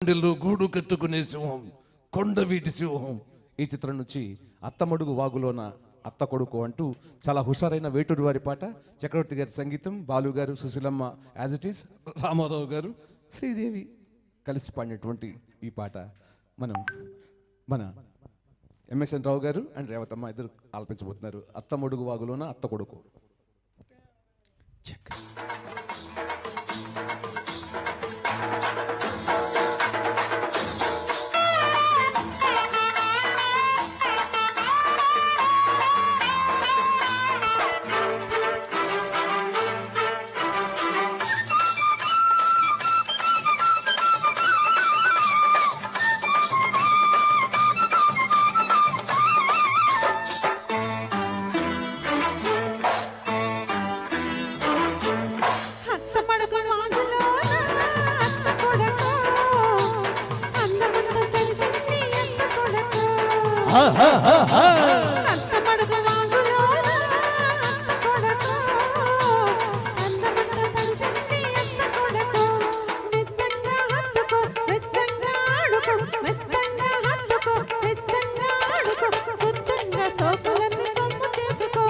గూడు కట్టుకునే సింహం, కొండవీటి సింహం. ఈ చిత్రం నుంచి అత్తమడుగు వాగులోన అత్త కొడుకు అంటూ చాలా హుషారైన వేటూరి వారి పాట. చక్రవర్తి గారి సంగీతం, Balu garu, Susheelamma as it is, Ramarao garu, Sridevi కలిసి పాడినటువంటి ఈ పాట మన ఎంఎస్ఎన్ రావు గారు అండ్ రేవతమ్మ ఇద్దరు ఆలపించబోతున్నారు. అత్తమడుగు వాగులోన అత్త కొడుకు. చెక్. అత్తమడుగు వాగులోన అత్త కొడుకు, అందమంతా తడిసింది అత్త కొడుకు. మెత్తంగా హత్తుకో, వెచ్చంగా ఆడుకో, మెత్తంగా హత్తుకో, వెచ్చంగా ఆడుకో. గుత్తంగా సోకులన్నీ సొమ్ము చేసుకో,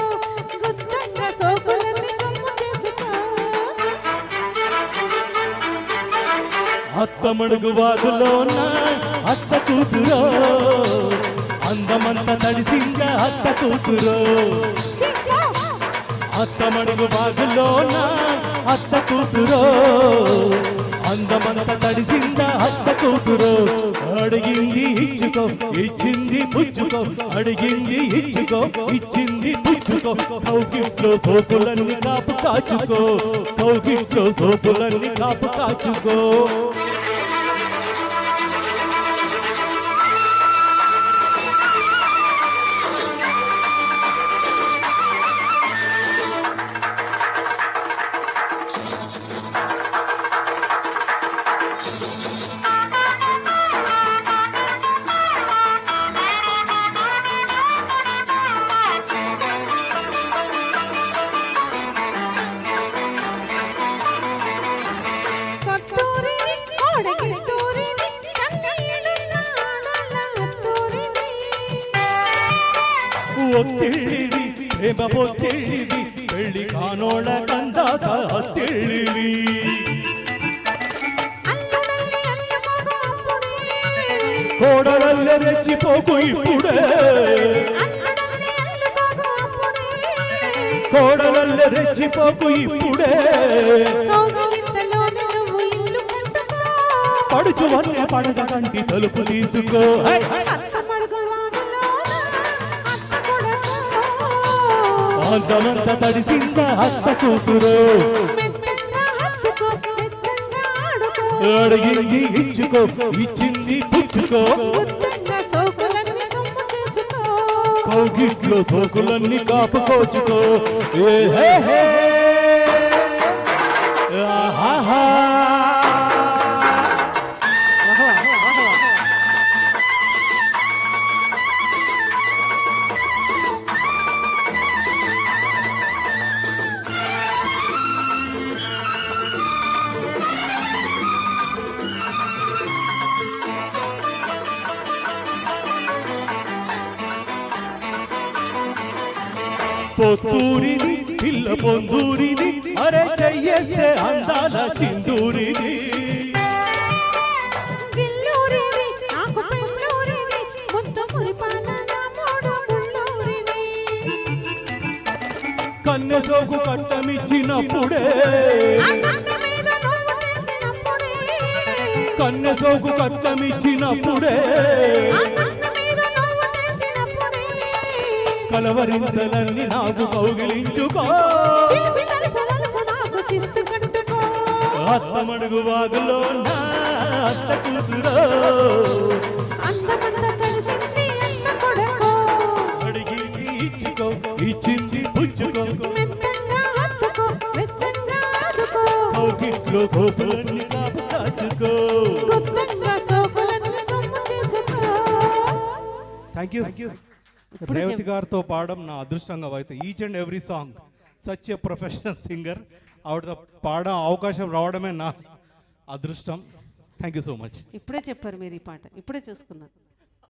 గుత్తంగా సోకులన్నీ సొమ్ము చేసుకో. అత్తమడుగు వాగులోన అత్త కూతురో, అందమంత తడిసిందా అత్త కూతురో. అత్తమడుగు వాగులోన అత్త కూతురో, అందమంత తడిసిందా అత్త కూతురో. అడిగింది ఇచ్చుకో, ఇచ్చింది పుచ్చుకో, అడిగింది ఇచ్చుకో, ఇచ్చింది పుచ్చుకో. కౌగిట్లో సోపులన్నీ కాపు కాచుకో, కౌగిట్లో సోపులన్నీ కాపు కాచుకో. ఒత్తిడివి ప్రేమ ఒత్తిడివి, పెళ్లి కానోళ్ళ కందాక అత్తిడివి. కోడలల్లె రెచ్చిపోకు ఇప్పుడే, కోడలల్లె రెచ్చిపోకు ఇప్పుడే. పడుచు వన్నె పడక కంటి తలుపు తీసుకో. అందమంత తడిసిందా అత్త కూతురు, అడిగింది ఇచ్చుకో, ఇచ్చింది పుచ్చుకో. కౌగిట్లో సోకులన్నీ కాపుకోచుకో. ఆహా పొత్తూరిది పిల్ల పొందూరిది, అరే చెయ్యేస్తే అందాల చిందూరిది. కన్నె సోకు కట్టమిచ్చినప్పుడే, కన్నె సోకు కట్టమిచ్చినప్పుడే. కలవరింతలన్నీ నాకు కౌగిలించుకో, అత్తమడుగు వాగులో నా అత్త కూతురో. అడిగింది ఇచ్చుకో, ఇచ్చింది పుచ్చుకో. కౌగిట్లో కోపులన్నీ కాపు కాచుకో. Thank you. రేవతి గారితో పాడడం నా అదృష్టంగా అయితే. Each and every song such a professional singer. ఆవిడతో పాడే అవకాశం రావడమే నా అదృష్టం. Thank you so much. ఇప్పుడే చెప్పారు మీరు ఈ పాట, ఇప్పుడే చూసుకున్నాను.